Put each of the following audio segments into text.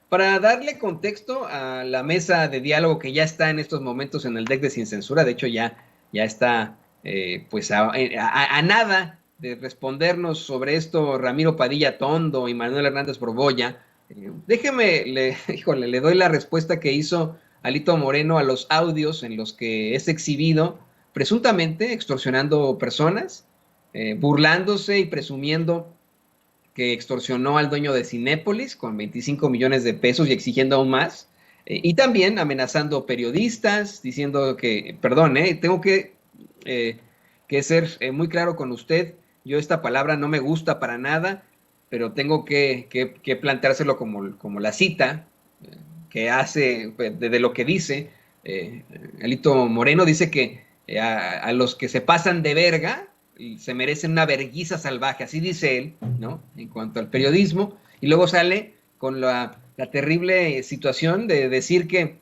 Para darle contexto a la mesa de diálogo que ya está en estos momentos en el deck de Sin Censura, de hecho ya está pues a nada de respondernos sobre esto Ramiro Padilla Tondo y Manuel Hernández Borbolla. Déjeme, híjole, le doy la respuesta que hizo Alito Moreno a los audios en los que es exhibido presuntamente extorsionando personas, burlándose y presumiendo que extorsionó al dueño de Cinépolis con 25 millones de pesos y exigiendo aún más. Y también amenazando periodistas, diciendo que, perdón, tengo que ser muy claro con usted, yo esta palabra no me gusta para nada, pero tengo que planteárselo como la cita que hace, de lo que dice. Alito Moreno dice que a los que se pasan de verga, y se merecen una verguiza salvaje, así dice él, ¿no? En cuanto al periodismo, y luego sale con la terrible situación de decir que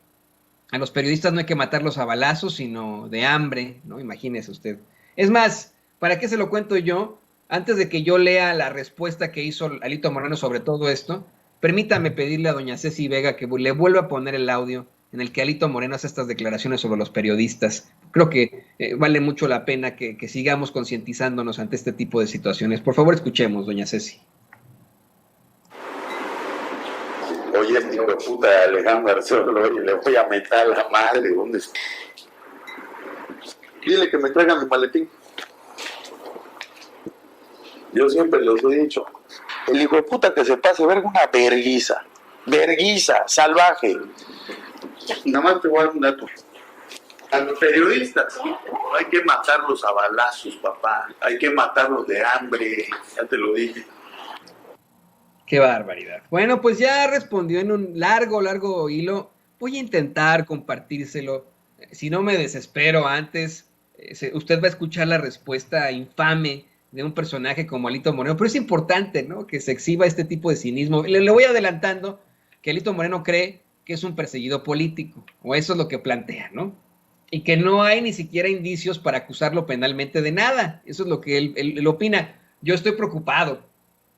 a los periodistas no hay que matarlos a balazos, sino de hambre, ¿no? Imagínese usted. Es más, ¿para qué se lo cuento yo? Antes de que yo lea la respuesta que hizo Alito Moreno sobre todo esto, permítame pedirle a doña Ceci Vega que le vuelva a poner el audio en el que Alito Moreno hace estas declaraciones sobre los periodistas. Creo que vale mucho la pena que sigamos concientizándonos ante este tipo de situaciones. Por favor, escuchemos, doña Ceci. Oye, este hijo de puta de Alejandro Arcelo, le voy a meter a la madre. ¿Dónde está? Dile que me traigan mi maletín. Yo siempre los he dicho. El hijo de puta que se pase verga una verguiza. Verguiza, salvaje. Nada más te voy a dar un dato. A los periodistas hay que matarlos a balazos, papá. Hay que matarlos de hambre. Ya te lo dije. Qué barbaridad. Bueno, pues ya respondió en un largo hilo. Voy a intentar compartírselo. Si no me desespero antes, usted va a escuchar la respuesta infame de un personaje como Alito Moreno. Pero es importante, ¿no?, que se exhiba este tipo de cinismo. Le voy adelantando que Alito Moreno cree que es un perseguido político, o eso es lo que plantea, ¿no? Y que no hay ni siquiera indicios para acusarlo penalmente de nada. Eso es lo que él opina. Yo estoy preocupado,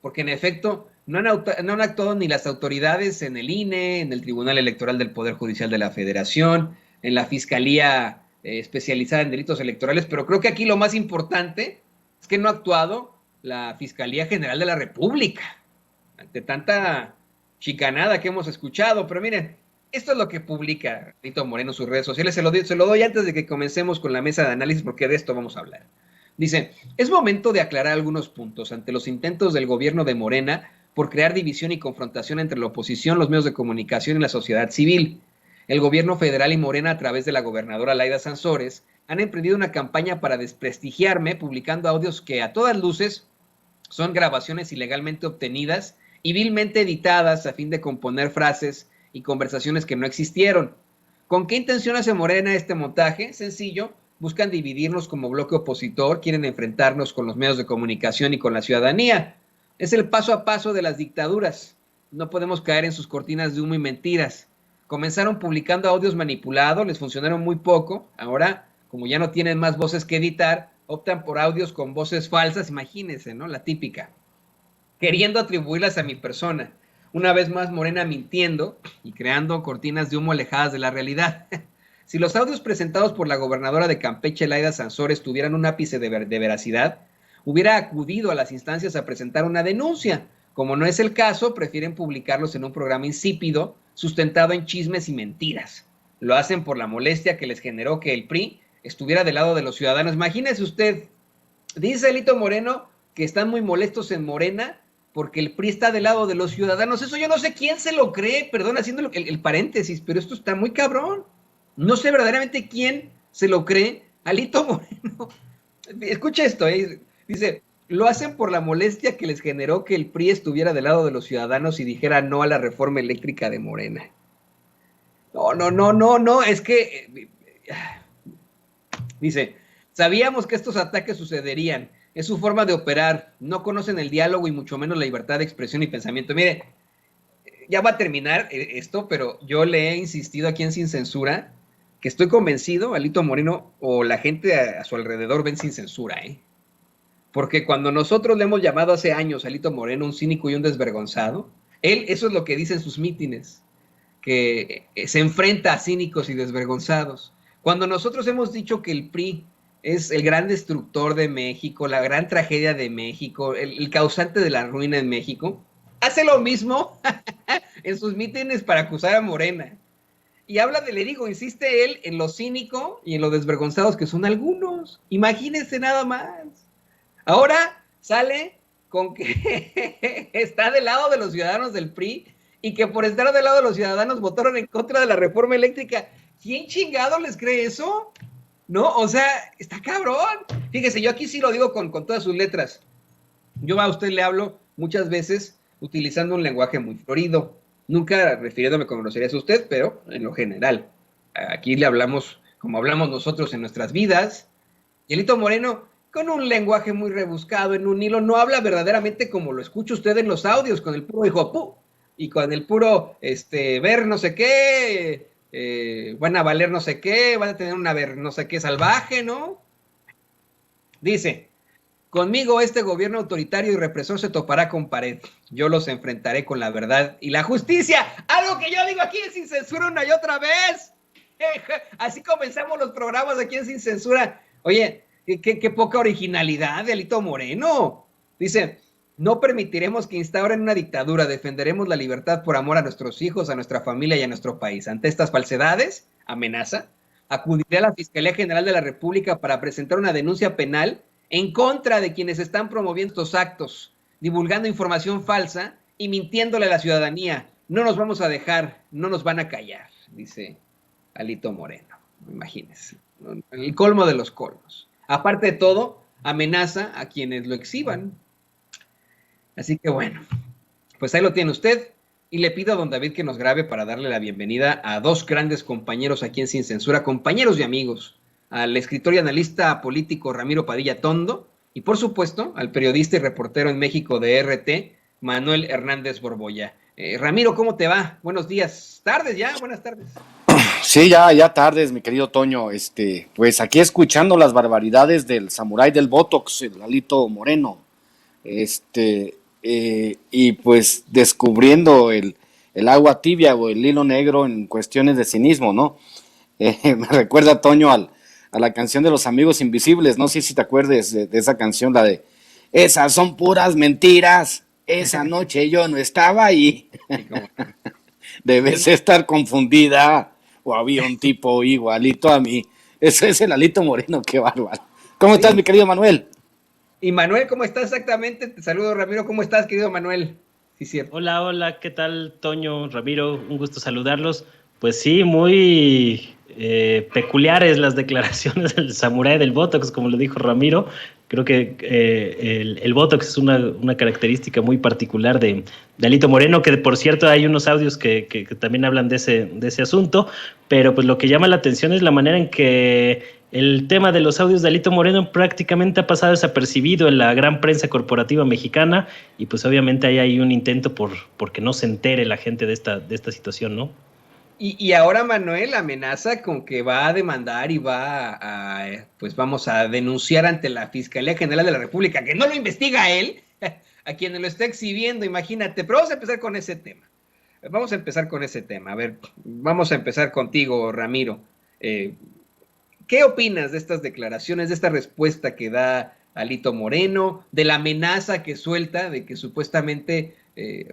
porque en efecto no han actuado ni las autoridades en el INE, en el Tribunal Electoral del Poder Judicial de la Federación, en la Fiscalía especializada en delitos electorales, pero creo que aquí lo más importante es que no ha actuado la Fiscalía General de la República, ante tanta chicanada que hemos escuchado. Pero miren, esto es lo que publica Alito Moreno en sus redes sociales. Se lo doy antes de que comencemos con la mesa de análisis, porque de esto vamos a hablar. Dice, es momento de aclarar algunos puntos ante los intentos del gobierno de Morena por crear división y confrontación entre la oposición, los medios de comunicación y la sociedad civil. El gobierno federal y Morena, a través de la gobernadora Laida Sansores, han emprendido una campaña para desprestigiarme, publicando audios que a todas luces son grabaciones ilegalmente obtenidas y vilmente editadas a fin de componer frases y conversaciones que no existieron. ¿Con qué intención hace Morena este montaje? Sencillo. Buscan dividirnos como bloque opositor, quieren enfrentarnos con los medios de comunicación y con la ciudadanía. Es el paso a paso de las dictaduras. No podemos caer en sus cortinas de humo y mentiras. Comenzaron publicando audios manipulados, les funcionaron muy poco. Ahora, como ya no tienen más voces que editar, optan por audios con voces falsas, imagínense, ¿no? La típica. Queriendo atribuirlas a mi persona. Una vez más, Morena mintiendo y creando cortinas de humo alejadas de la realidad. Si los audios presentados por la gobernadora de Campeche, Laida Sansores, tuvieran un ápice de veracidad, hubiera acudido a las instancias a presentar una denuncia. Como no es el caso, prefieren publicarlos en un programa insípido, sustentado en chismes y mentiras. Lo hacen por la molestia que les generó que el PRI estuviera del lado de los ciudadanos. Imagínese usted, dice Alito Moreno que están muy molestos en Morena porque el PRI está del lado de los ciudadanos. Eso yo no sé quién se lo cree, perdón, haciendo el paréntesis, pero esto está muy cabrón. No sé verdaderamente quién se lo cree. Alito Moreno. Escucha esto, dice, lo hacen por la molestia que les generó que el PRI estuviera del lado de los ciudadanos y dijera no a la reforma eléctrica de Morena. No, es que, dice, sabíamos que estos ataques sucederían, es su forma de operar, no conocen el diálogo y mucho menos la libertad de expresión y pensamiento. Mire, ya va a terminar esto, pero yo le he insistido aquí en Sin Censura que estoy convencido, Alito Moreno o la gente a su alrededor ven Sin Censura, porque cuando nosotros le hemos llamado hace años a Alito Moreno un cínico y un desvergonzado, Él, eso es lo que dice en sus mítines, que se enfrenta a cínicos y desvergonzados. Cuando nosotros hemos dicho que el PRI es el gran destructor de México, la gran tragedia de México, el causante de la ruina en México, hace lo mismo en sus mítines para acusar a Morena. Y habla de, le digo, insiste él en lo cínico y en lo desvergonzados que son algunos. Imagínense nada más. Ahora sale con que está del lado de los ciudadanos del PRI y que por estar del lado de los ciudadanos votaron en contra de la reforma eléctrica. ¿Quién chingado les cree eso? No, o sea, está cabrón. Fíjese, yo aquí sí lo digo con todas sus letras. Yo a usted le hablo muchas veces utilizando un lenguaje muy florido, nunca refiriéndome con groserías a usted, pero en lo general. Aquí le hablamos como hablamos nosotros en nuestras vidas. Y Alito Moreno, con un lenguaje muy rebuscado, en un hilo, no habla verdaderamente como lo escucha usted en los audios, con el puro hijo pu, y con el puro ver no sé qué, van a valer no sé qué, van a tener una ver no sé qué salvaje, ¿no? Dice, conmigo este gobierno autoritario y represor se topará con pared. Yo los enfrentaré con la verdad y la justicia. Algo que yo digo aquí en Sin Censura una y otra vez. Así comenzamos los programas aquí en Sin Censura. Oye, qué poca originalidad de Alito Moreno. Dice, no permitiremos que instauren una dictadura. Defenderemos la libertad por amor a nuestros hijos, a nuestra familia y a nuestro país. Ante estas falsedades, amenaza, acudiré a la Fiscalía General de la República para presentar una denuncia penal en contra de quienes están promoviendo estos actos, divulgando información falsa y mintiéndole a la ciudadanía. No nos vamos a dejar, no nos van a callar, dice Alito Moreno. Imagínense, el colmo de los colmos. Aparte de todo, amenaza a quienes lo exhiban. Así que bueno, pues ahí lo tiene usted. Y le pido a don David que nos grabe para darle la bienvenida a dos grandes compañeros aquí en Sin Censura, compañeros y amigos, al escritor y analista político Ramiro Padilla Tondo, y por supuesto al periodista y reportero en México de RT, Manuel Hernández Borboya. Ramiro, ¿cómo te va? Buenos días. Tardes ya, buenas tardes. Sí, ya tardes, mi querido Toño. Pues aquí escuchando las barbaridades del samurái del Botox, el Alito Moreno. Y pues descubriendo el agua tibia o el hilo negro en cuestiones de cinismo, ¿no? Me recuerda, Toño, a la canción de Los Amigos Invisibles. No sé si te acuerdes de esa canción, la de esas son puras mentiras, esa noche yo no estaba ahí. Debes estar confundida o había un tipo igualito a mí. Ese es el Alito Moreno, qué bárbaro. ¿Cómo estás, mi querido Manuel? Y Manuel, ¿cómo estás exactamente? Te saludo, Ramiro. ¿Cómo estás, querido Manuel? Sí, cierto. Hola, ¿qué tal, Toño, Ramiro? Un gusto saludarlos. Pues sí, muy peculiares las declaraciones del samurái del Botox, como lo dijo Ramiro. Creo que el Botox es una característica muy particular de Alito Moreno, que por cierto hay unos audios que también hablan de ese asunto, pero pues lo que llama la atención es la manera en que el tema de los audios de Alito Moreno prácticamente ha pasado desapercibido en la gran prensa corporativa mexicana, y pues obviamente ahí hay un intento por que no se entere la gente de esta situación, ¿no? Y ahora Manuel amenaza con que va a demandar y va pues vamos a denunciar ante la Fiscalía General de la República, que no lo investiga él, a quien lo está exhibiendo, imagínate. Pero vamos a empezar con ese tema. A ver, vamos a empezar contigo, Ramiro. ¿Qué opinas de estas declaraciones, de esta respuesta que da Alito Moreno, de la amenaza que suelta de que supuestamente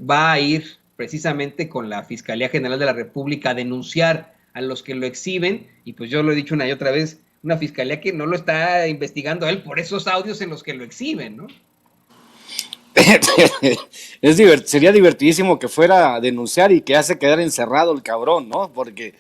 va a ir precisamente con la Fiscalía General de la República a denunciar a los que lo exhiben? Y pues yo lo he dicho una y otra vez, una fiscalía que no lo está investigando a él por esos audios en los que lo exhiben, ¿no? Sería divertidísimo que fuera a denunciar y que hace quedar encerrado el cabrón, ¿no? Porque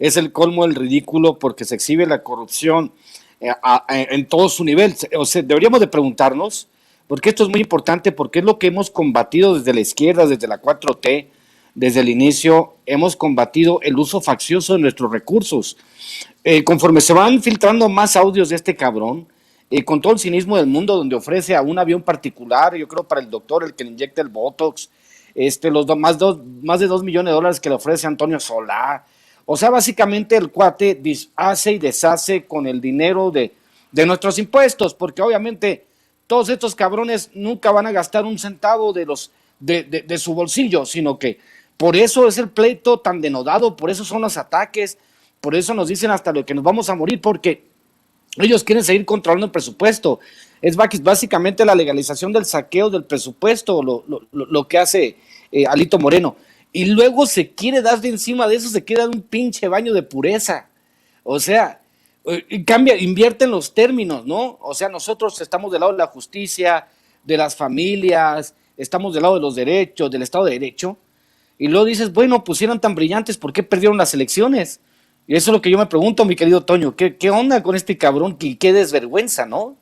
es el colmo del ridículo, porque se exhibe la corrupción en todo su nivel. O sea, deberíamos de preguntarnos, porque esto es muy importante, porque es lo que hemos combatido desde la izquierda, desde la 4T, desde el inicio. Hemos combatido el uso faccioso de nuestros recursos. Conforme se van filtrando más audios de este cabrón, con todo el cinismo del mundo, donde ofrece a un avión particular, yo creo para el doctor, el que le inyecta el Botox, más de $2 millones que le ofrece Antonio Solá. O sea, básicamente el cuate hace y deshace con el dinero de nuestros impuestos, porque obviamente todos estos cabrones nunca van a gastar un centavo de los de su bolsillo, sino que por eso es el pleito tan denodado, por eso son los ataques, por eso nos dicen hasta lo que nos vamos a morir, porque ellos quieren seguir controlando el presupuesto. Es básicamente la legalización del saqueo del presupuesto, lo que hace Alito Moreno. Y luego se quiere dar de encima de eso, se quiere dar un pinche baño de pureza. O sea, invierte en los términos, ¿no? O sea, nosotros estamos del lado de la justicia, de las familias, estamos del lado de los derechos, del Estado de Derecho. Y luego dices, bueno, pues si eran tan brillantes, ¿por qué perdieron las elecciones? Y eso es lo que yo me pregunto, mi querido Toño. ¿Qué onda con este cabrón? Qué desvergüenza, ¿no?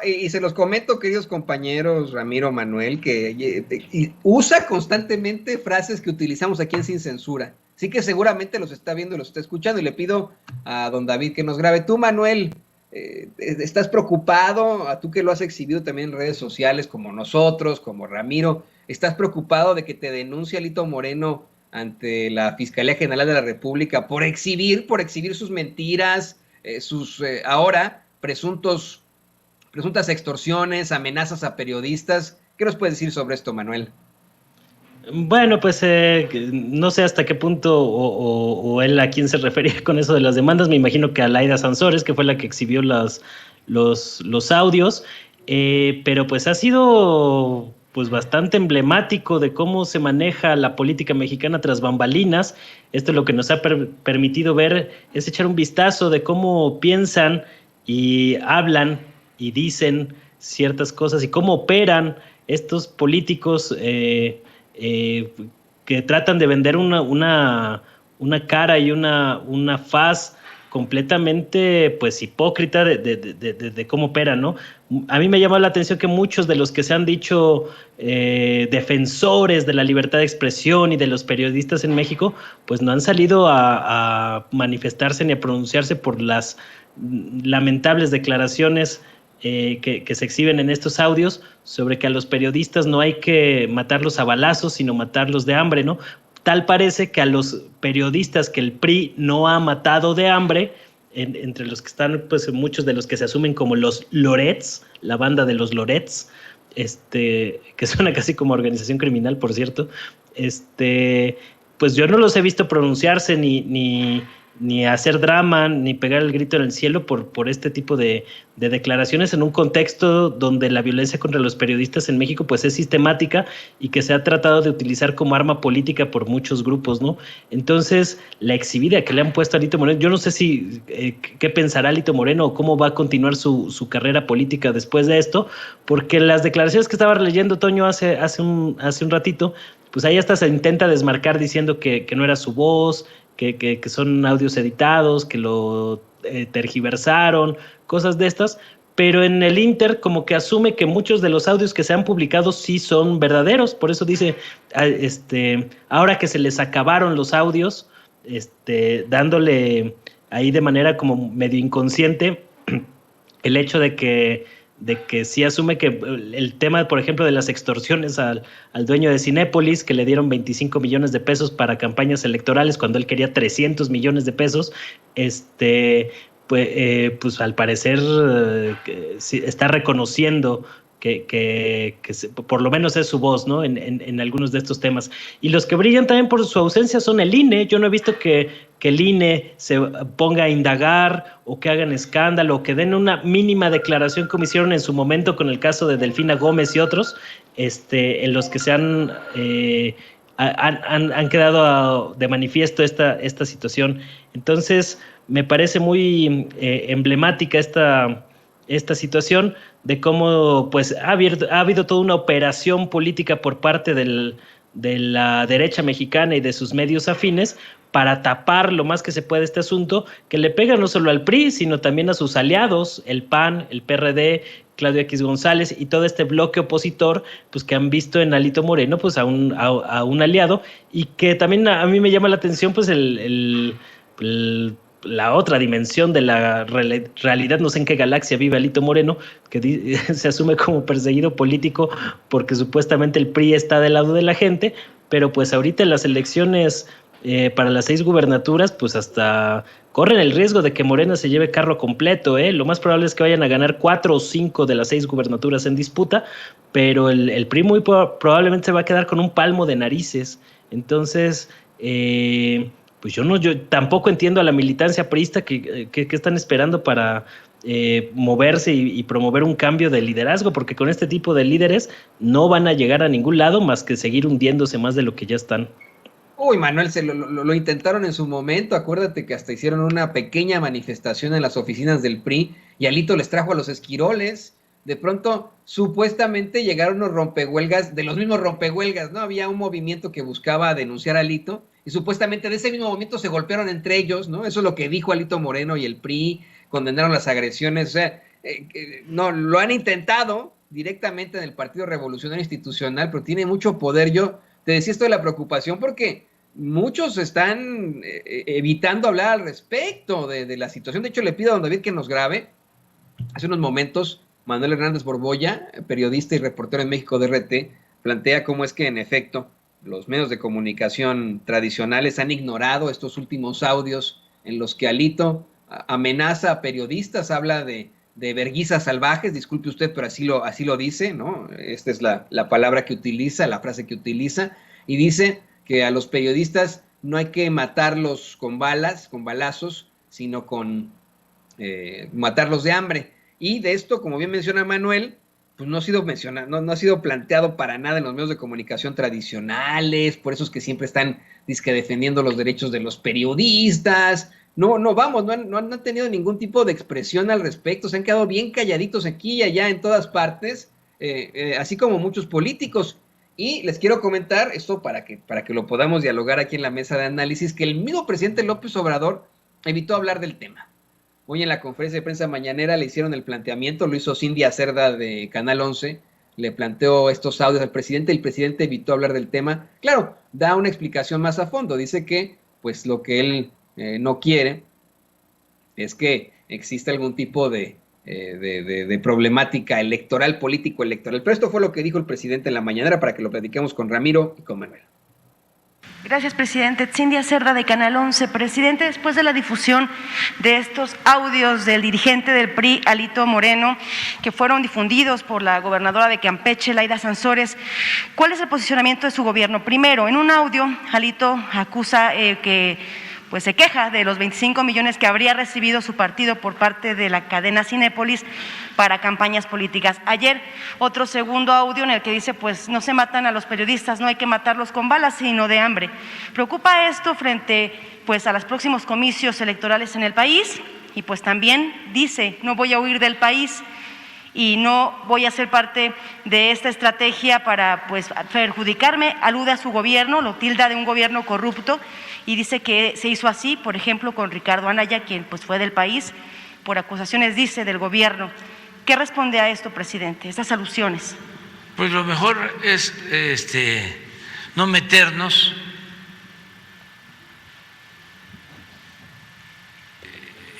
Y se los comento, queridos compañeros, Ramiro, Manuel, que usa constantemente frases que utilizamos aquí en Sin Censura. Así que seguramente los está viendo y los está escuchando. Y le pido a don David que nos grabe. Tú, Manuel, ¿estás preocupado? A tú que lo has exhibido también en redes sociales, como nosotros, como Ramiro, ¿estás preocupado de que te denuncie Alito Moreno ante la Fiscalía General de la República por exhibir sus mentiras, sus ahora presuntas extorsiones, amenazas a periodistas? ¿Qué nos puedes decir sobre esto, Manuel? Bueno, pues no sé hasta qué punto o él a quién se refería con eso de las demandas. Me imagino que a Laida Sansores, que fue la que exhibió los audios, pero pues ha sido pues bastante emblemático de cómo se maneja la política mexicana tras bambalinas. Esto lo que nos ha permitido ver es echar un vistazo de cómo piensan y hablan y dicen ciertas cosas y cómo operan estos políticos que tratan de vender una cara y una faz completamente pues hipócrita de cómo operan, ¿no? A mí me llamó la atención que muchos de los que se han dicho defensores de la libertad de expresión y de los periodistas en México, pues no han salido a manifestarse ni a pronunciarse por las lamentables declaraciones que se exhiben en estos audios sobre que a los periodistas no hay que matarlos a balazos, sino matarlos de hambre, ¿no? Tal parece que a los periodistas que el PRI no ha matado de hambre, entre los que están pues muchos de los que se asumen como los Lorets, la banda de los Lorets, que suena casi como organización criminal, por cierto, pues yo no los he visto pronunciarse ni hacer drama, ni pegar el grito en el cielo por este tipo de declaraciones en un contexto donde la violencia contra los periodistas en México pues es sistemática y que se ha tratado de utilizar como arma política por muchos grupos, ¿no? Entonces, la exhibida que le han puesto a Alito Moreno, yo no sé si qué pensará Alito Moreno o cómo va a continuar su carrera política después de esto, porque las declaraciones que estaba leyendo Toño hace un ratito, pues ahí hasta se intenta desmarcar diciendo que no era su voz, que son audios editados, que lo tergiversaron, cosas de estas, pero en el Inter como que asume que muchos de los audios que se han publicado sí son verdaderos, por eso dice, ahora que se les acabaron los audios, dándole ahí de manera como medio inconsciente el hecho de que sí asume que el tema, por ejemplo, de las extorsiones al dueño de Cinépolis, que le dieron 25 millones de pesos para campañas electorales cuando él quería 300 millones de pesos, pues al parecer está reconociendo que por lo menos es su voz, ¿no? En algunos de estos temas. Y los que brillan también por su ausencia son el INE. Yo no he visto que el INE se ponga a indagar o que hagan escándalo o que den una mínima declaración como hicieron en su momento con el caso de Delfina Gómez y otros, en los que se han quedado de manifiesto esta situación. Entonces, me parece muy emblemática esta situación de cómo pues ha habido toda una operación política por parte de la derecha mexicana y de sus medios afines para tapar lo más que se puede este asunto, que le pega no solo al PRI, sino también a sus aliados, el PAN, el PRD, Claudio X González y todo este bloque opositor, pues que han visto en Alito Moreno pues a un aliado, y que también a mí me llama la atención pues la otra dimensión de la realidad, no sé en qué galaxia vive Alito Moreno, que se asume como perseguido político porque supuestamente el PRI está del lado de la gente, pero pues ahorita en las elecciones para las 6 gubernaturas, pues hasta corren el riesgo de que Morena se lleve carro completo, ¿eh? Lo más probable es que vayan a ganar 4 o 5 de las 6 gubernaturas en disputa, pero el PRI muy probablemente se va a quedar con un palmo de narices. Entonces, pues yo tampoco entiendo a la militancia priista que están esperando para moverse y promover un cambio de liderazgo, porque con este tipo de líderes no van a llegar a ningún lado más que seguir hundiéndose más de lo que ya están. Uy, Manuel, lo intentaron en su momento, acuérdate que hasta hicieron una pequeña manifestación en las oficinas del PRI y Alito les trajo a los esquiroles. De pronto, supuestamente llegaron unos rompehuelgas, de los mismos rompehuelgas, ¿no? Había un movimiento que buscaba denunciar a Alito y supuestamente de ese mismo movimiento se golpearon entre ellos, ¿no? Eso es lo que dijo Alito Moreno y el PRI, condenaron las agresiones, o sea, no, lo han intentado directamente en el Partido Revolucionario Institucional, pero tiene mucho poder. Yo te decía esto de la preocupación porque muchos están evitando hablar al respecto de la situación. De hecho, le pido a don David que nos grabe. Hace unos momentos, Manuel Hernández Borbolla, periodista y reportero en México de RT, plantea cómo es que, en efecto, los medios de comunicación tradicionales han ignorado estos últimos audios en los que Alito amenaza a periodistas, habla de verguizas salvajes, disculpe usted, pero así lo dice, ¿no? Esta es la palabra que utiliza, la frase que utiliza, y dice que a los periodistas no hay que matarlos con balas, con balazos, sino con matarlos de hambre. Y de esto, como bien menciona Manuel, pues no ha sido mencionado, no ha sido planteado para nada en los medios de comunicación tradicionales, por eso es que siempre están defendiendo los derechos de los periodistas. No han tenido ningún tipo de expresión al respecto, se han quedado bien calladitos aquí y allá en todas partes, así como muchos políticos. Y les quiero comentar esto para que lo podamos dialogar aquí en la mesa de análisis, que el mismo presidente López Obrador evitó hablar del tema. Hoy en la conferencia de prensa mañanera le hicieron el planteamiento, lo hizo Cindy Cerda de Canal 11, le planteó estos audios al presidente, el presidente evitó hablar del tema. Claro, da una explicación más a fondo, dice que pues lo que él no quiere es que exista algún tipo de problemática electoral, político-electoral. Pero esto fue lo que dijo el presidente en la mañanera para que lo platiquemos con Ramiro y con Manuel. Gracias, presidente. Cindy Cerda, de Canal 11. Presidente, después de la difusión de estos audios del dirigente del PRI, Alito Moreno, que fueron difundidos por la gobernadora de Campeche, Laida Sansores, ¿cuál es el posicionamiento de su gobierno? Primero, en un audio, Alito acusa que pues se queja de los 25 millones que habría recibido su partido por parte de la cadena Cinépolis para campañas políticas. Ayer, otro segundo audio en el que dice, pues no se matan a los periodistas, no hay que matarlos con balas, sino de hambre. ¿Preocupa esto frente pues a los próximos comicios electorales en el país? Y pues también dice, no voy a huir del país y no voy a ser parte de esta estrategia para pues perjudicarme, alude a su gobierno, lo tilda de un gobierno corrupto y dice que se hizo así, por ejemplo, con Ricardo Anaya, quien pues fue del país, por acusaciones, dice, del gobierno. ¿Qué responde a esto, presidente, estas alusiones? Pues lo mejor es no meternos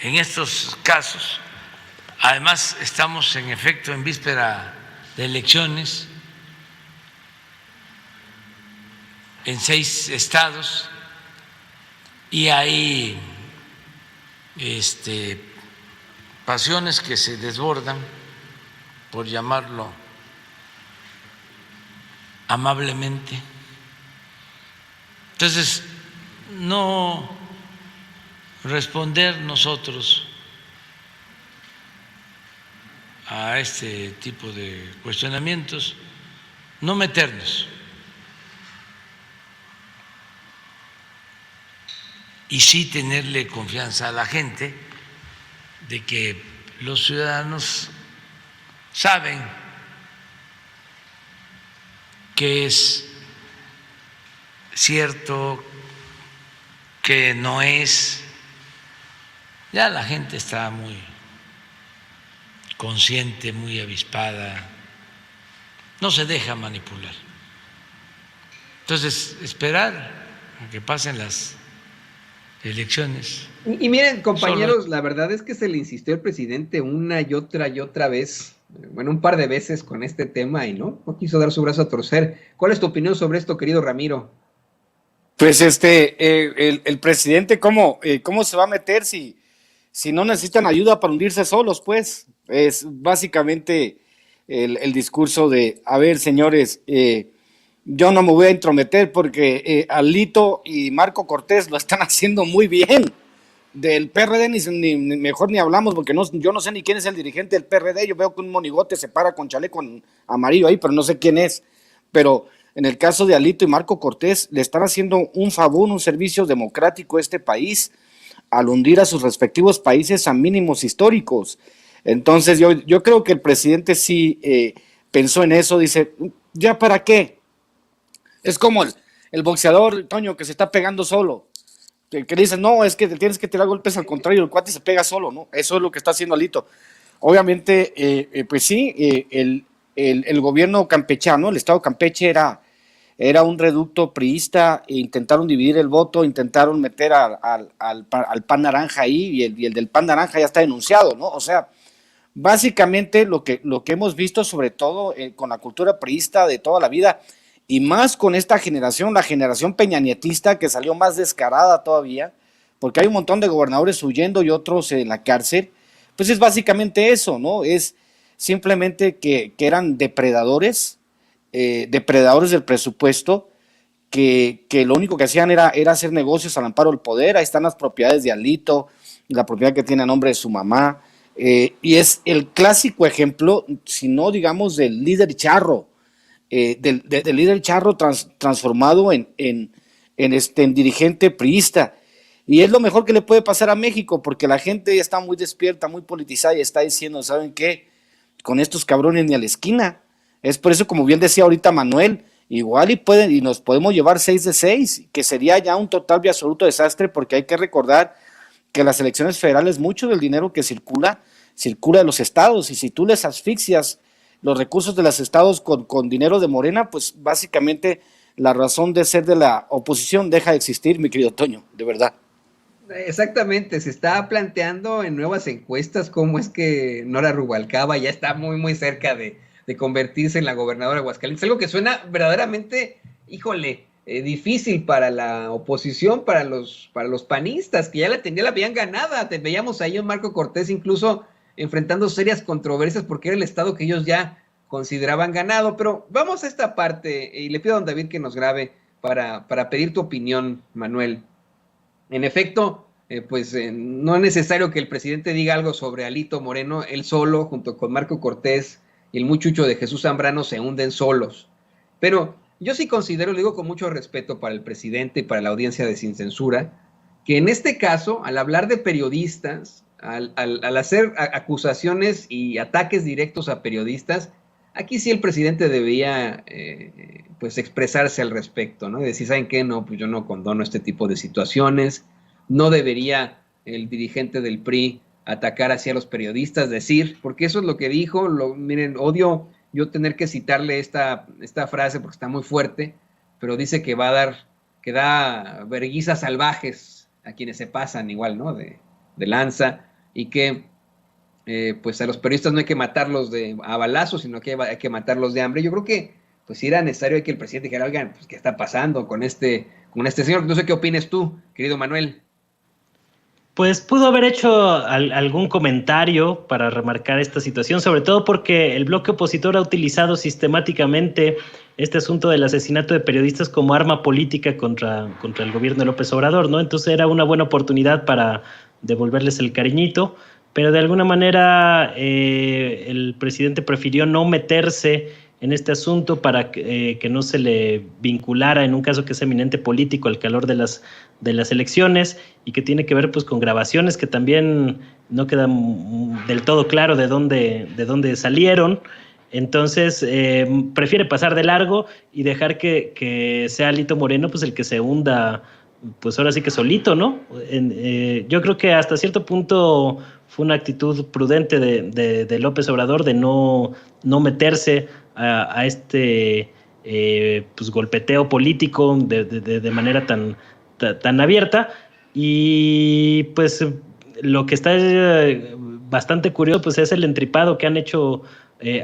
en estos casos. Además, estamos en efecto en víspera de elecciones en 6 estados y hay pasiones que se desbordan, por llamarlo amablemente. Entonces, no responder nosotros a este tipo de cuestionamientos, no meternos. Y sí tenerle confianza a la gente de que los ciudadanos saben que es cierto, que no es. Ya la gente está muy consciente, muy avispada, no se deja manipular. Entonces, esperar a que pasen las elecciones. Y miren, compañeros, la verdad es que se le insistió al presidente una y otra vez, bueno, un par de veces con este tema y no quiso dar su brazo a torcer. ¿Cuál es tu opinión sobre esto, querido Ramiro? Pues el presidente, ¿cómo se va a meter si no necesitan ayuda para hundirse solos? Pues es básicamente el discurso de, a ver, señores, yo no me voy a intrometer porque Alito y Marco Cortés lo están haciendo muy bien. Del PRD mejor ni hablamos porque yo no sé ni quién es el dirigente del PRD. Yo veo que un monigote se para con chaleco amarillo ahí, pero no sé quién es. Pero en el caso de Alito y Marco Cortés, le están haciendo un favor, un servicio democrático a este país al hundir a sus respectivos países a mínimos históricos. Entonces yo creo que el presidente sí pensó en eso, dice, ¿ya para qué? Es como el boxeador, Toño, que se está pegando solo. Que dicen, no, es que te tienes que tirar golpes al contrario, el cuate se pega solo, ¿no? Eso es lo que está haciendo Alito. Obviamente, pues sí, el gobierno campechano, el estado Campeche era un reducto priista, e intentaron dividir el voto, intentaron meter al PAN naranja ahí, y el del PAN naranja ya está denunciado, ¿no? O sea, básicamente lo que hemos visto, sobre todo con la cultura priista de toda la vida, y más con esta generación, la generación peñanietista, que salió más descarada todavía, porque hay un montón de gobernadores huyendo y otros en la cárcel, pues es básicamente eso, ¿no? Es simplemente que eran depredadores del presupuesto, que lo único que hacían era hacer negocios al amparo del poder. Ahí están las propiedades de Alito, la propiedad que tiene a nombre de su mamá, y es el clásico ejemplo, si no digamos, del líder charro, del líder charro transformado en dirigente priista. Y es lo mejor que le puede pasar a México, porque la gente ya está muy despierta, muy politizada y está diciendo, ¿saben qué? Con estos cabrones ni a la esquina. Es por eso, como bien decía ahorita Manuel, igual y nos podemos llevar 6 de 6, que sería ya un total y absoluto desastre, porque hay que recordar que las elecciones federales, mucho del dinero que circula de los estados, y si tú les asfixias los recursos de los estados con dinero de Morena, pues básicamente la razón de ser de la oposición deja de existir, mi querido Toño, de verdad. Exactamente, se está planteando en nuevas encuestas cómo es que Nora Rubalcaba ya está muy, muy cerca de convertirse en la gobernadora de Aguascalientes. Algo que suena verdaderamente, híjole, difícil para la oposición, para los panistas, que ya la habían ganada. Veíamos ahí a Marco Cortés incluso enfrentando serias controversias porque era el estado que ellos ya consideraban ganado. Pero vamos a esta parte y le pido a don David que nos grabe para pedir tu opinión, Manuel. En efecto, no es necesario que el presidente diga algo sobre Alito Moreno. Él solo, junto con Marco Cortés y el muchucho de Jesús Zambrano, se hunden solos. Pero yo sí considero, lo digo con mucho respeto para el presidente y para la audiencia de Sin Censura, que en este caso, al hablar de periodistas, al hacer acusaciones y ataques directos a periodistas, aquí sí el presidente debía pues expresarse al respecto, ¿no? Y decir, ¿saben qué? No, pues yo no condono este tipo de situaciones. No debería el dirigente del PRI atacar hacia los periodistas, decir, porque eso es lo que dijo. Miren, odio yo tener que citarle esta frase porque está muy fuerte, pero dice que da verguizas salvajes a quienes se pasan igual, ¿no? De lanza, y que pues a los periodistas no hay que matarlos a balazos, sino que hay que matarlos de hambre. Yo creo que pues si era necesario que el presidente dijera, oigan, pues ¿qué está pasando con este señor? No sé qué opines tú, querido Manuel. Pues pudo haber hecho algún comentario para remarcar esta situación, sobre todo porque el bloque opositor ha utilizado sistemáticamente este asunto del asesinato de periodistas como arma política contra el gobierno de López Obrador, ¿no? Entonces era una buena oportunidad para devolverles el cariñito, pero de alguna manera el presidente prefirió no meterse en este asunto para que no se le vinculara, en un caso que es eminente político, al calor de las elecciones, y que tiene que ver pues con grabaciones que también no quedan del todo claro de dónde salieron. Entonces prefiere pasar de largo y dejar que sea Alito Moreno pues el que se hunda, pues ahora sí que solito, ¿no? Yo creo que hasta cierto punto fue una actitud prudente de López Obrador de no meterse a este pues golpeteo político de manera tan abierta. Y pues lo que está bastante curioso pues es el entripado que han hecho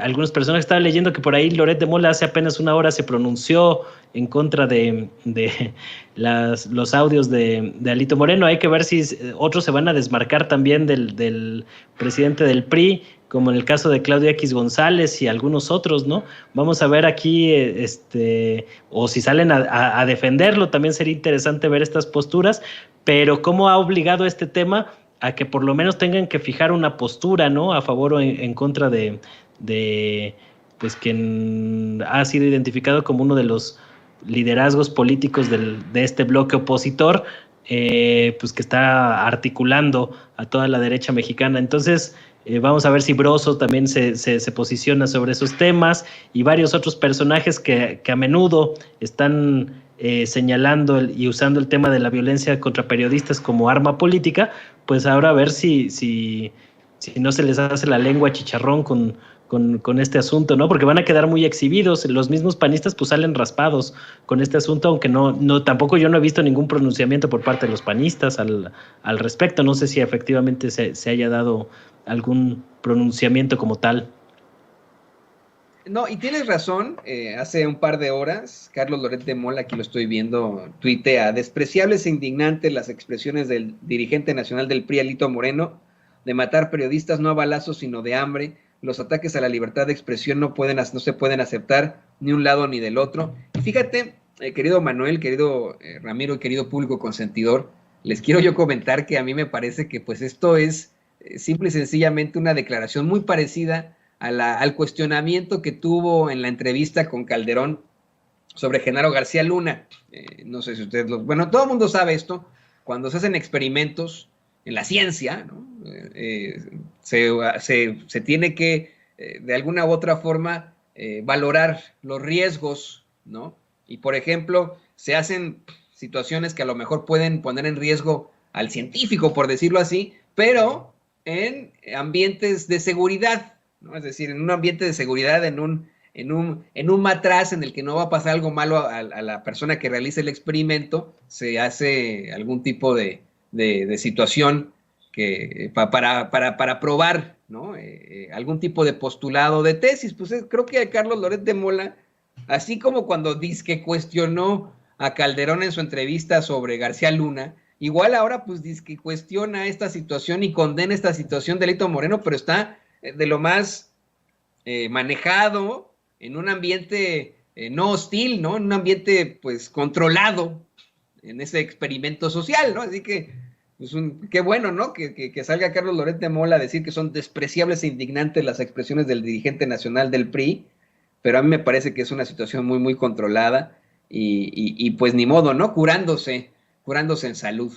algunos personajes. Estaba leyendo que por ahí Loret de Mola hace apenas una hora se pronunció en contra de los audios de Alito Moreno. Hay que ver si otros se van a desmarcar también del presidente del PRI, como en el caso de Claudio X González y algunos otros, ¿no? Vamos a ver aquí, o si salen a defenderlo, también sería interesante ver estas posturas, pero cómo ha obligado este tema a que por lo menos tengan que fijar una postura, ¿no? A favor o en contra de pues quien ha sido identificado como uno de los liderazgos políticos de este bloque opositor, pues que está articulando a toda la derecha mexicana. Entonces, vamos a ver si Broso también se posiciona sobre esos temas, y varios otros personajes que a menudo están señalando y usando el tema de la violencia contra periodistas como arma política. Pues ahora a ver si no se les hace la lengua chicharrón con este asunto, ¿no? Porque van a quedar muy exhibidos. Los mismos panistas pues salen raspados con este asunto, aunque no tampoco yo no he visto ningún pronunciamiento por parte de los panistas al respecto. No sé si efectivamente se haya dado algún pronunciamiento como tal. No, y tienes razón, hace un par de horas, Carlos Loret de Mola, aquí lo estoy viendo, tuitea: despreciables e indignantes las expresiones del dirigente nacional del PRI, Alito Moreno, de matar periodistas no a balazos sino de hambre. Los ataques a la libertad de expresión no se pueden aceptar ni un lado ni del otro. Y fíjate, querido Manuel, querido Ramiro y querido público consentidor, les quiero yo comentar que a mí me parece que pues esto es simple y sencillamente una declaración muy parecida al cuestionamiento que tuvo en la entrevista con Calderón sobre Genaro García Luna. No sé si ustedes bueno, todo el mundo sabe esto. Cuando se hacen experimentos en la ciencia, ¿no? Se tiene que, de alguna u otra forma, valorar los riesgos, ¿no? Y, por ejemplo, se hacen situaciones que a lo mejor pueden poner en riesgo al científico, por decirlo así, pero en ambientes de seguridad, ¿no? Es decir, en un ambiente de seguridad, en un matraz en el que no va a pasar algo malo a la persona que realiza el experimento, se hace algún tipo de situación que para probar, ¿no? Algún tipo de postulado de tesis. Pues creo que Carlos Loret de Mola, así como cuando dizque cuestionó a Calderón en su entrevista sobre García Luna, igual ahora pues dizque cuestiona esta situación y condena esta situación de Alito Moreno, pero está de lo más manejado en un ambiente no hostil, ¿no? En un ambiente pues controlado en ese experimento social, ¿no? Así que pues qué bueno, ¿no? Que salga Carlos Loret de Mola a decir que son despreciables e indignantes las expresiones del dirigente nacional del PRI, pero a mí me parece que es una situación muy, muy controlada y pues ni modo, ¿no? Curándose en salud.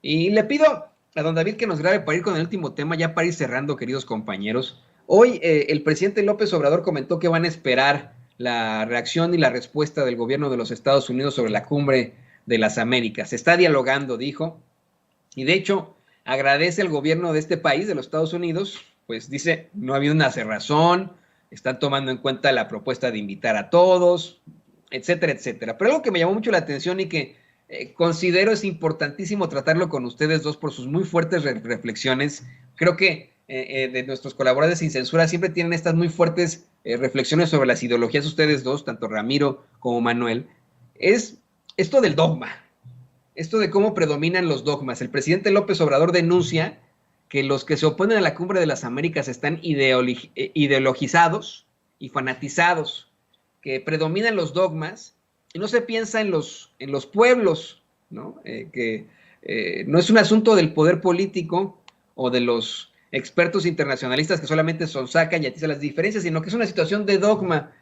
Y le pido a don David que nos grabe para ir con el último tema, ya para ir cerrando, queridos compañeros. Hoy el presidente López Obrador comentó que van a esperar la reacción y la respuesta del gobierno de los Estados Unidos sobre la cumbre de las Américas. Se está dialogando, dijo, y de hecho agradece al gobierno de este país, de los Estados Unidos, pues dice, no ha habido una cerrazón, están tomando en cuenta la propuesta de invitar a todos, etcétera, etcétera. Pero algo que me llamó mucho la atención y que considero es importantísimo tratarlo con ustedes dos por sus muy fuertes reflexiones. Creo que de nuestros colaboradores sin censura siempre tienen estas muy fuertes reflexiones sobre las ideologías, ustedes dos, tanto Ramiro como Manuel, es esto del dogma, esto de cómo predominan los dogmas. El presidente López Obrador denuncia que los que se oponen a la Cumbre de las Américas están ideologizados y fanatizados, que predominan los dogmas y no se piensa en los pueblos, ¿no? Que no es un asunto del poder político o de los expertos internacionalistas que solamente sonsacan y atizan las diferencias, sino que es una situación de dogma.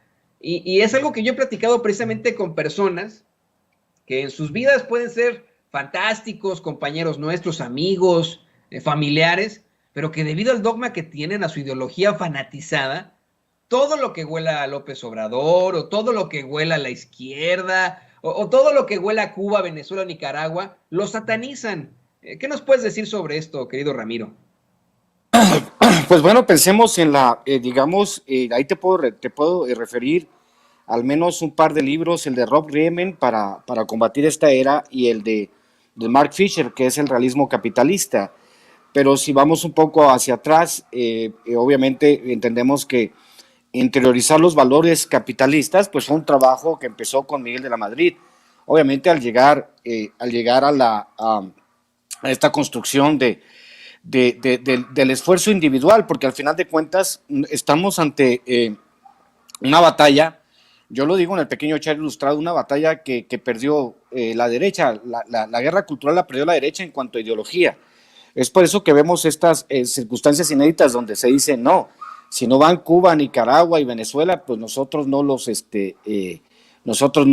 Y es algo que yo he platicado precisamente con personas que en sus vidas pueden ser fantásticos, compañeros nuestros, amigos, familiares, pero que debido al dogma que tienen, a su ideología fanatizada, todo lo que huela a López Obrador, o todo lo que huela a la izquierda, o todo lo que huela a Cuba, Venezuela, Nicaragua, lo satanizan. ¿Qué nos puedes decir sobre esto, querido Ramiro? Pues bueno, pensemos en ahí te puedo referir al menos un par de libros, el de Rob Riemen para combatir esta era y el de Mark Fisher, que es el realismo capitalista. Pero si vamos un poco hacia atrás, obviamente entendemos que interiorizar los valores capitalistas, pues fue un trabajo que empezó con Miguel de la Madrid. Obviamente al llegar a esta construcción del esfuerzo individual, porque al final de cuentas estamos ante una batalla, yo lo digo en el pequeño chat ilustrado, una batalla que perdió la derecha, la guerra cultural la perdió la derecha en cuanto a ideología. Es por eso que vemos estas circunstancias inéditas donde se dice no, si no van Cuba, Nicaragua y Venezuela, pues nosotros no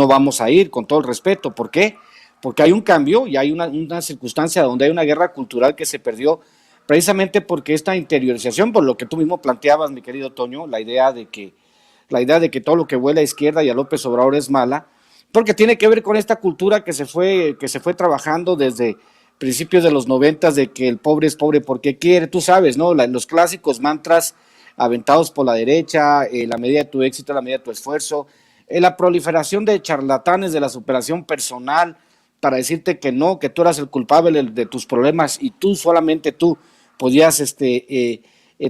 vamos a ir, con todo el respeto. ¿Por qué? Porque hay un cambio y hay una circunstancia donde hay una guerra cultural que se perdió precisamente porque esta interiorización, por lo que tú mismo planteabas, mi querido Toño, la idea de que todo lo que vuela a izquierda y a López Obrador es mala, porque tiene que ver con esta cultura que se fue trabajando desde principios de los 90, de que el pobre es pobre porque quiere, tú sabes, ¿no? Los clásicos mantras aventados por la derecha, la medida de tu éxito, la medida de tu esfuerzo, la proliferación de charlatanes de la superación personal para decirte que no, que tú eras el culpable de tus problemas y solamente tú podías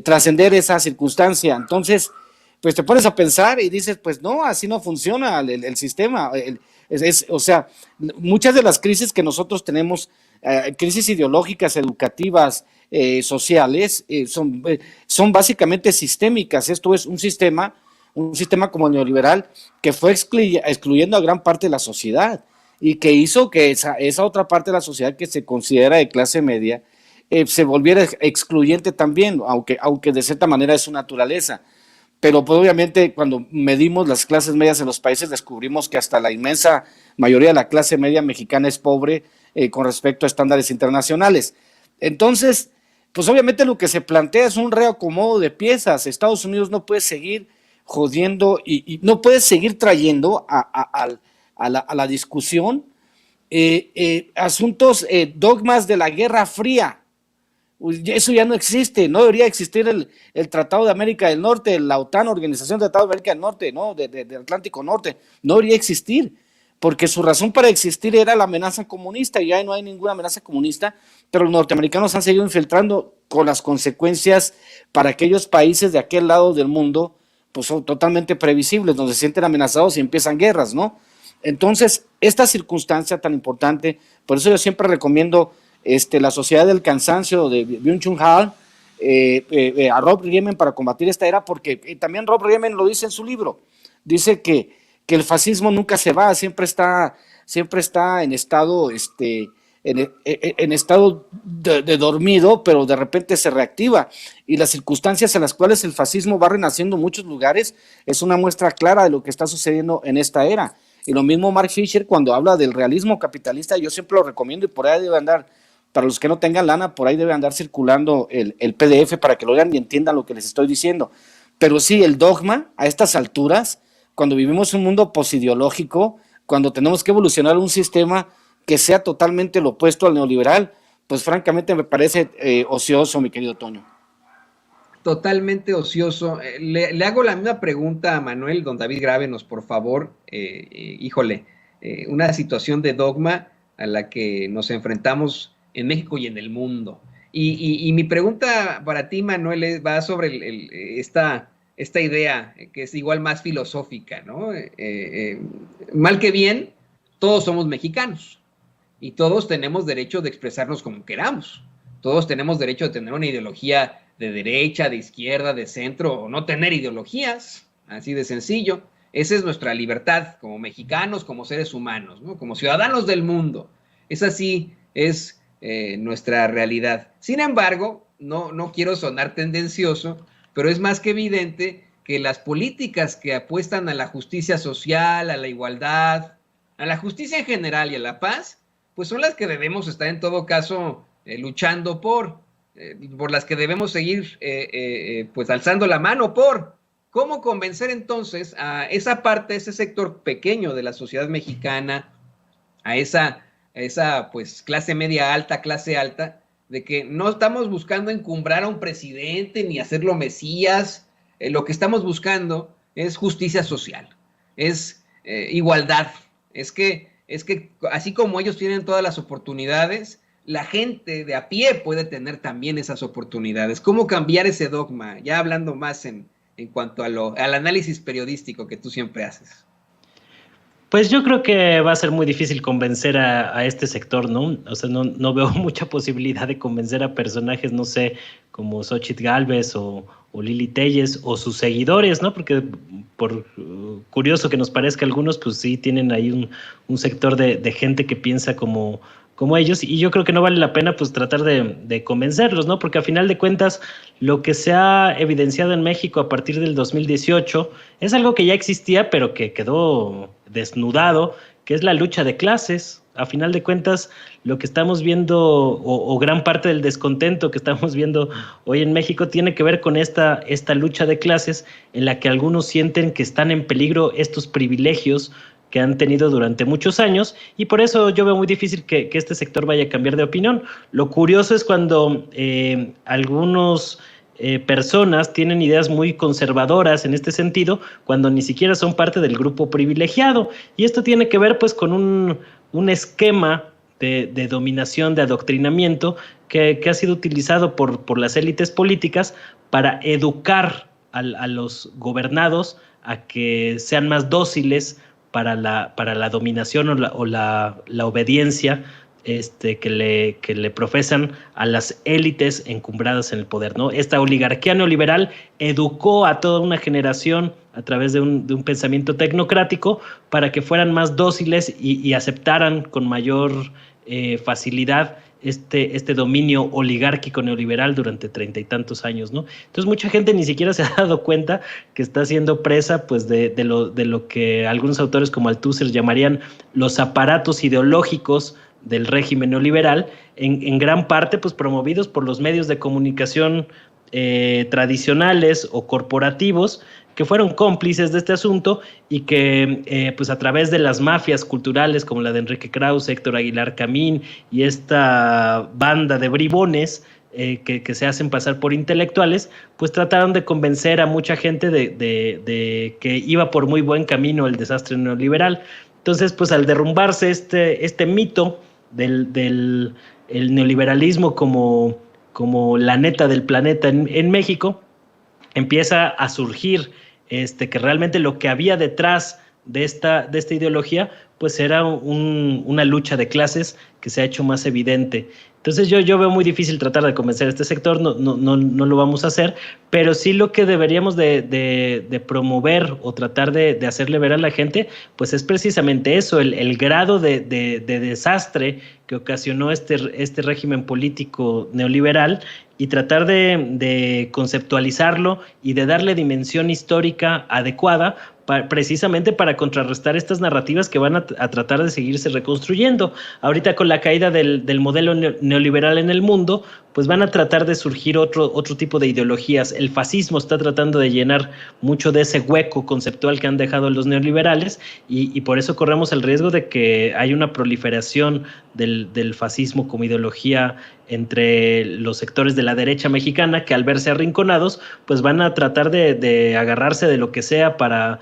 trascender esa circunstancia. Entonces, pues te pones a pensar y dices, pues no, así no funciona el sistema. O sea, muchas de las crisis que nosotros tenemos, crisis ideológicas, educativas, sociales, son básicamente sistémicas. Esto es un sistema como el neoliberal que fue excluyendo a gran parte de la sociedad y que hizo que esa otra parte de la sociedad que se considera de clase media se volviera excluyente también, aunque de cierta manera es su naturaleza. Pero pues, obviamente cuando medimos las clases medias en los países descubrimos que hasta la inmensa mayoría de la clase media mexicana es pobre con respecto a estándares internacionales. Entonces, pues obviamente lo que se plantea es un reacomodo de piezas. Estados Unidos no puede seguir jodiendo y no puede seguir trayendo a la discusión asuntos, dogmas de la Guerra Fría. Eso ya no existe, no debería existir el Tratado de América del Norte, la OTAN, Organización del Tratado de América del Norte, ¿no? del Atlántico Norte, no debería existir, porque su razón para existir era la amenaza comunista, y ya no hay ninguna amenaza comunista, pero los norteamericanos han seguido infiltrando con las consecuencias para aquellos países de aquel lado del mundo, pues son totalmente previsibles, donde se sienten amenazados y empiezan guerras, ¿no? Entonces, esta circunstancia tan importante, por eso yo siempre recomiendo la Sociedad del Cansancio de Byung-Chul Han, a Rob Riemen para combatir esta era, porque también Rob Riemen lo dice en su libro, dice que el fascismo nunca se va, siempre está en estado, en estado de dormido, pero de repente se reactiva, y las circunstancias en las cuales el fascismo va renaciendo en muchos lugares es una muestra clara de lo que está sucediendo en esta era. Y lo mismo Mark Fisher cuando habla del realismo capitalista, yo siempre lo recomiendo, y por ahí debe andar, para los que no tengan lana, por ahí debe andar circulando el PDF para que lo vean y entiendan lo que les estoy diciendo. Pero sí, el dogma a estas alturas, cuando vivimos un mundo posideológico, cuando tenemos que evolucionar un sistema que sea totalmente lo opuesto al neoliberal, pues francamente me parece ocioso, mi querido Toño. Totalmente ocioso. Le hago la misma pregunta a Manuel, don David, grábenos, por favor. Una situación de dogma a la que nos enfrentamos en México y en el mundo. Y mi pregunta para ti, Manuel, va sobre esta idea que es igual más filosófica, ¿no? Mal que bien, todos somos mexicanos y todos tenemos derecho de expresarnos como queramos. Todos tenemos derecho de tener una ideología de derecha, de izquierda, de centro, o no tener ideologías, así de sencillo. Esa es nuestra libertad como mexicanos, como seres humanos, ¿no? Como ciudadanos del mundo. Esa sí es nuestra realidad. Sin embargo, no quiero sonar tendencioso, pero es más que evidente que las políticas que apuestan a la justicia social, a la igualdad, a la justicia en general y a la paz, pues son las que debemos estar en todo caso luchando por las que debemos seguir pues alzando la mano por. ¿Cómo convencer entonces a esa parte, ese sector pequeño de la sociedad mexicana, a esa pues clase media alta, clase alta, de que no estamos buscando encumbrar a un presidente ni hacerlo mesías? Lo que estamos buscando es justicia social, es igualdad, es que así como ellos tienen todas las oportunidades, la gente de a pie puede tener también esas oportunidades. ¿Cómo cambiar ese dogma? Ya hablando más en en cuanto al análisis periodístico que tú siempre haces? Pues yo creo que va a ser muy difícil convencer a este sector, ¿no? O sea, no veo mucha posibilidad de convencer a personajes, no sé, como Xóchitl Gálvez o Lili Téllez o sus seguidores, ¿no? Porque por curioso que nos parezca algunos, pues sí tienen ahí un sector de gente que piensa como ellos, y yo creo que no vale la pena pues tratar de convencerlos, ¿no? Porque a final de cuentas lo que se ha evidenciado en México a partir del 2018 es algo que ya existía pero que quedó desnudado, que es la lucha de clases. A final de cuentas lo que estamos viendo o gran parte del descontento que estamos viendo hoy en México tiene que ver con esta lucha de clases en la que algunos sienten que están en peligro estos privilegios que han tenido durante muchos años, y por eso yo veo muy difícil que este sector vaya a cambiar de opinión. Lo curioso es cuando algunos personas tienen ideas muy conservadoras en este sentido, cuando ni siquiera son parte del grupo privilegiado, y esto tiene que ver pues con un esquema de dominación, de adoctrinamiento que ha sido utilizado por las élites políticas para educar a los gobernados a que sean más dóciles para la dominación o la obediencia que le profesan a las élites encumbradas en el poder, ¿no? Esta oligarquía neoliberal educó a toda una generación a través de un pensamiento tecnocrático para que fueran más dóciles y aceptaran con mayor facilidad este dominio oligárquico neoliberal durante 30 y tantos años, ¿no? Entonces mucha gente ni siquiera se ha dado cuenta que está siendo presa pues de lo que algunos autores como Althusser llamarían los aparatos ideológicos del régimen neoliberal, en gran parte pues promovidos por los medios de comunicación tradicionales o corporativos, que fueron cómplices de este asunto y que pues a través de las mafias culturales como la de Enrique Krause, Héctor Aguilar Camín y esta banda de bribones que se hacen pasar por intelectuales, pues trataron de convencer a mucha gente de que iba por muy buen camino el desastre neoliberal. Entonces, pues al derrumbarse este mito del el neoliberalismo como la neta del planeta en México, empieza a surgir que realmente lo que había detrás de esta ideología pues era una lucha de clases que se ha hecho más evidente. Entonces yo veo muy difícil tratar de convencer a este sector, no lo vamos a hacer, pero sí lo que deberíamos de promover o tratar de hacerle ver a la gente, pues es precisamente eso, el grado de desastre que ocasionó este régimen político neoliberal, y tratar de conceptualizarlo y de darle dimensión histórica adecuada precisamente para contrarrestar estas narrativas que van a tratar de seguirse reconstruyendo. Ahorita con la caída del modelo neoliberal en el mundo, pues van a tratar de surgir otro tipo de ideologías. El fascismo está tratando de llenar mucho de ese hueco conceptual que han dejado los neoliberales, y por eso corremos el riesgo de que haya una proliferación del fascismo como ideología entre los sectores de la derecha mexicana, que al verse arrinconados, pues van a tratar de agarrarse de lo que sea para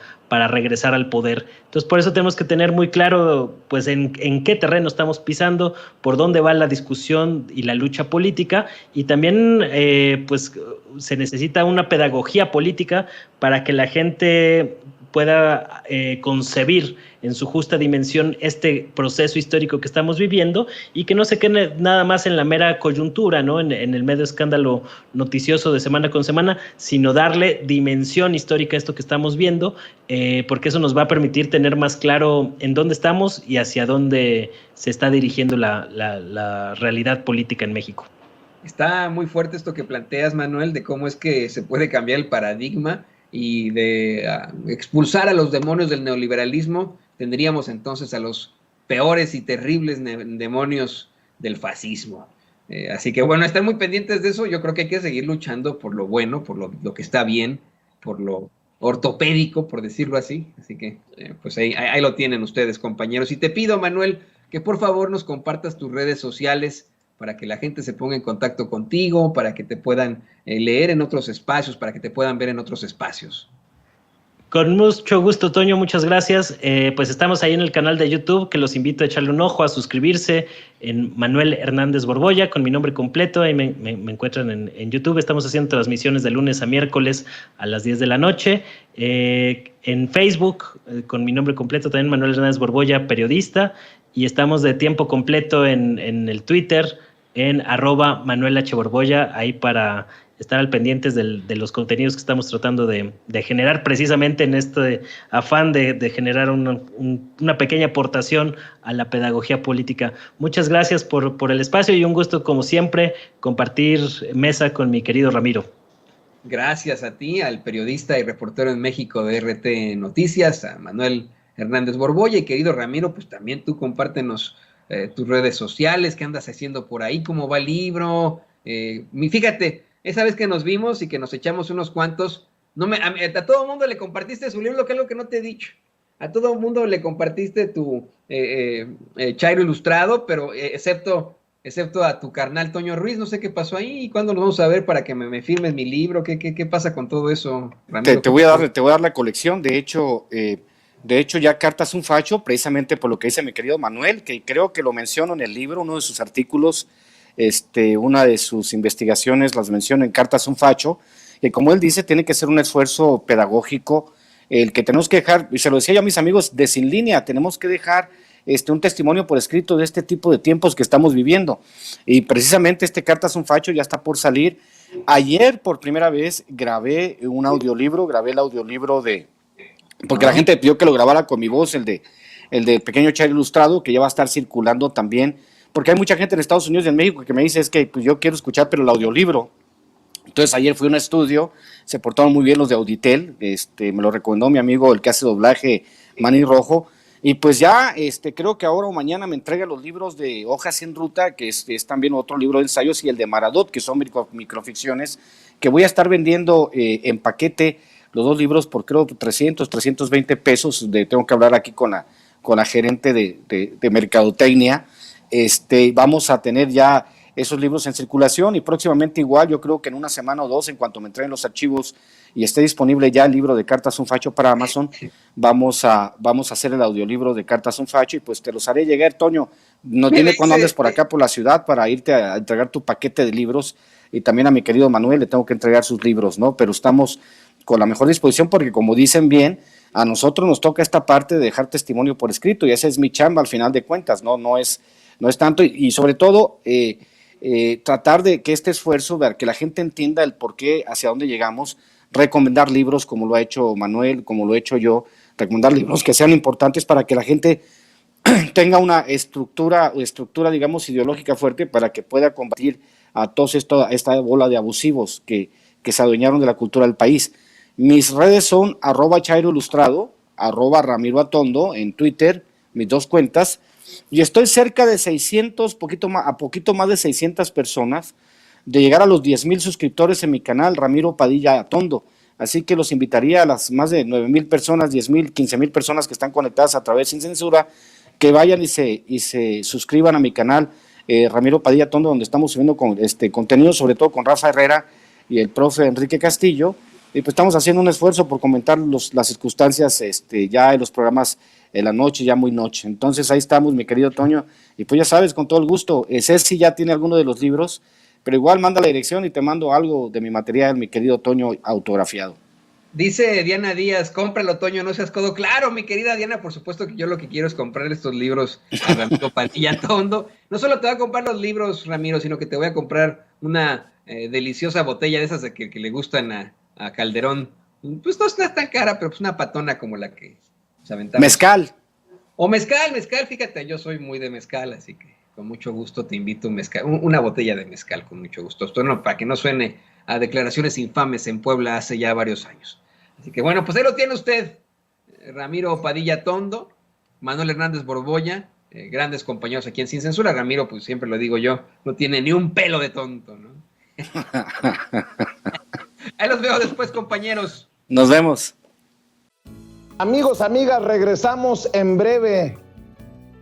regresar al poder. Entonces, por eso tenemos que tener muy claro pues en qué terreno estamos pisando, por dónde va la discusión y la lucha política, y también pues se necesita una pedagogía política para que la gente pueda concebir en su justa dimensión este proceso histórico que estamos viviendo, y que no se quede nada más en la mera coyuntura, ¿no? En el medio escándalo noticioso de semana con semana, sino darle dimensión histórica a esto que estamos viendo, porque eso nos va a permitir tener más claro en dónde estamos y hacia dónde se está dirigiendo la realidad política en México. Está muy fuerte esto que planteas, Manuel, de cómo es que se puede cambiar el paradigma y de expulsar a los demonios del neoliberalismo. Tendríamos entonces a los peores y terribles demonios del fascismo. Así que bueno, están muy pendientes de eso. Yo creo que hay que seguir luchando por lo bueno, por lo que está bien, por lo ortopédico, por decirlo así. Así que pues ahí lo tienen ustedes, compañeros. Y te pido, Manuel, que por favor nos compartas tus redes sociales para que la gente se ponga en contacto contigo, para que te puedan leer en otros espacios, para que te puedan ver en otros espacios. Con mucho gusto, Toño, muchas gracias. Pues estamos ahí en el canal de YouTube, que los invito a echarle un ojo, a suscribirse en Manuel Hernández Borbolla, con mi nombre completo. Ahí me encuentran en YouTube. Estamos haciendo transmisiones de lunes a miércoles a las 10 de la noche. En Facebook, con mi nombre completo, también Manuel Hernández Borbolla, periodista. Y estamos de tiempo completo en el Twitter, en @ManuelHBorbolla, ahí para estar al pendientes de los contenidos que estamos tratando de generar precisamente en este afán de generar una pequeña aportación a la pedagogía política. Muchas gracias por el espacio y un gusto, como siempre, compartir mesa con mi querido Ramiro. Gracias a ti, al periodista y reportero en México de RT Noticias, a Manuel Hernández Borbolla, y querido Ramiro, pues también tú compártenos tus redes sociales, qué andas haciendo por ahí, cómo va el libro. Fíjate, esa vez que nos vimos y que nos echamos unos cuantos, a todo el mundo le compartiste su libro, que es lo que no te he dicho. A todo el mundo le compartiste tu Chairo Ilustrado, pero excepto a tu carnal Toño Ruiz. No sé qué pasó ahí y cuándo nos vamos a ver para que me firmes mi libro. ¿Qué pasa con todo eso, Ramiro? Te voy a dar la colección. De hecho, ya Cartas un Facho, precisamente por lo que dice mi querido Manuel, que creo que lo menciono en el libro, uno de sus artículos, una de sus investigaciones las menciona en Cartas un Facho, que como él dice, tiene que ser un esfuerzo pedagógico, el que tenemos que dejar, y se lo decía yo a mis amigos de Sin Línea, tenemos que dejar un testimonio por escrito de este tipo de tiempos que estamos viviendo, y precisamente Cartas un Facho ya está por salir. Ayer por primera vez grabé el audiolibro porque la gente pidió que lo grabara con mi voz, el de Pequeño Chairo Ilustrado, que ya va a estar circulando también, porque hay mucha gente en Estados Unidos y en México que me dice, es que pues yo quiero escuchar, pero el audiolibro. Entonces ayer fui a un estudio, se portaron muy bien los de Auditel, me lo recomendó mi amigo, el que hace doblaje, Manny Rojo, y pues ya creo que ahora o mañana me entrega los libros de Hojas en Ruta, que es también otro libro de ensayos, y el de Maradot, que son microficciones, que voy a estar vendiendo en paquete, los dos libros por creo 320 pesos. Tengo que hablar aquí con la gerente de mercadotecnia. Vamos a tener ya esos libros en circulación y próximamente igual, yo creo que en una semana o dos, en cuanto me entreguen los archivos y esté disponible ya el libro de Cartas un Facho para Amazon, vamos a hacer el audiolibro de Cartas un Facho y pues te los haré llegar, Toño. No tiene cuando andes por acá por la ciudad para irte a entregar tu paquete de libros, y también a mi querido Manuel le tengo que entregar sus libros, ¿no? Pero estamos con la mejor disposición porque, como dicen bien, a nosotros nos toca esta parte de dejar testimonio por escrito y esa es mi chamba al final de cuentas, no es tanto, y sobre todo tratar de que este esfuerzo, de que la gente entienda el por qué, hacia dónde llegamos, recomendar libros como lo ha hecho Manuel, como lo he hecho yo, recomendar libros que sean importantes para que la gente tenga una estructura, digamos, ideológica fuerte para que pueda combatir a todos esta bola de abusivos que se adueñaron de la cultura del país. Mis redes son @Chairo Ilustrado, @Ramiro Atondo en Twitter, mis dos cuentas, y estoy cerca de 600, poquito más de 600 personas, de llegar a los 10,000 suscriptores en mi canal, Ramiro Padilla Atondo. Así que los invitaría a las más de 9,000 personas, 10,000, 15,000 personas que están conectadas a través Sin Censura, que vayan y se suscriban a mi canal, Ramiro Padilla Atondo, donde estamos subiendo contenido, sobre todo con Rafa Herrera y el profe Enrique Castillo, y pues estamos haciendo un esfuerzo por comentar las circunstancias ya en los programas en la noche, ya muy noche. Entonces ahí estamos, mi querido Toño, y pues ya sabes, con todo el gusto, Ceci ya tiene alguno de los libros, pero igual manda la dirección y te mando algo de mi material, mi querido Toño, autografiado. Dice Diana Díaz, cómpralo, Toño, no seas codo. Claro, mi querida Diana, por supuesto que yo lo que quiero es comprar estos libros a Ramiro Padilla Atondo. No solo te voy a comprar los libros, Ramiro, sino que te voy a comprar una deliciosa botella de esas de que le gustan a Calderón. Pues no está tan cara, pero pues una patona como la que se aventamos. Mezcal. O mezcal, fíjate, yo soy muy de mezcal, así que con mucho gusto te invito a un mezcal, una botella de mezcal con mucho gusto. Esto no, para que no suene a declaraciones infames en Puebla hace ya varios años. Así que bueno, pues ahí lo tiene usted, Ramiro Padilla Atondo, Manuel Hernández Borbolla, grandes compañeros aquí en Sin Censura. Ramiro, pues siempre lo digo yo, no tiene ni un pelo de tonto, ¿no? Ahí los veo después, compañeros. Nos vemos. Amigos, amigas, regresamos en breve,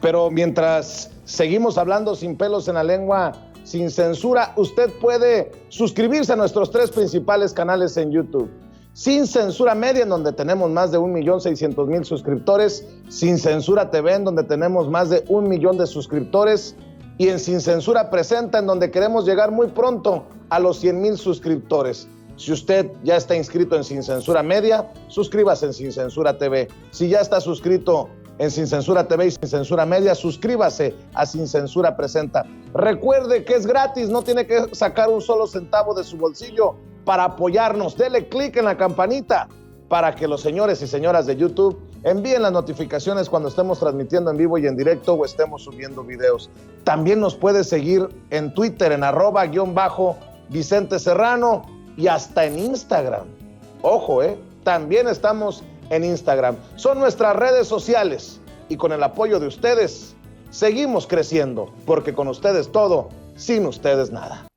pero mientras seguimos hablando sin pelos en la lengua, sin censura, usted puede suscribirse a nuestros 3 principales canales en YouTube. Sin Censura Media, en donde tenemos más de 1.600.000 suscriptores, Sin Censura TV, en donde tenemos más de 1 millón de suscriptores, y en Sin Censura Presenta, en donde queremos llegar muy pronto a los 100,000 suscriptores. Si usted ya está inscrito en Sin Censura Media, suscríbase en Sin Censura TV. Si ya está suscrito en Sin Censura TV y Sin Censura Media, suscríbase a Sin Censura Presenta. Recuerde que es gratis, no tiene que sacar un solo centavo de su bolsillo para apoyarnos. Dele clic en la campanita para que los señores y señoras de YouTube envíen las notificaciones cuando estemos transmitiendo en vivo y en directo o estemos subiendo videos. También nos puede seguir en Twitter en @Vicente Serrano y hasta en Instagram. Ojo, también estamos en Instagram. Son nuestras redes sociales y con el apoyo de ustedes seguimos creciendo, porque con ustedes todo, sin ustedes nada.